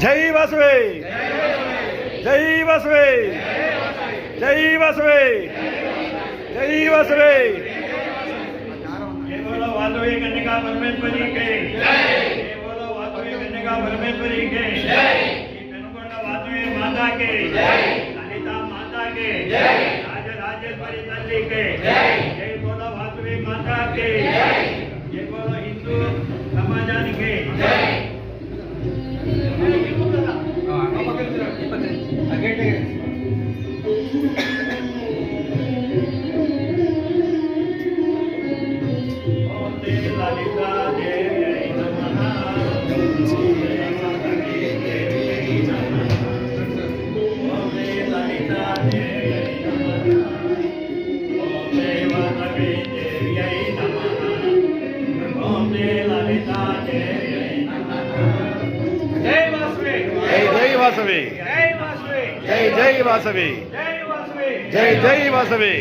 జై బసవే జై బసవే జై బసవే జై బసవే बोलो वासवी कन्या परमेश्वरी के जय बोलो वासवी कन्या परमेश्वरी के जय पेनुगोंड वासवी माता के जय ललिता माता के जय राज राजेश्वरी तल्ली के जय जय बोलो वासवी माता के जय जय बोलो हिंदू समाजानिके जय वासवी जय जय वासवी जय जय वासवी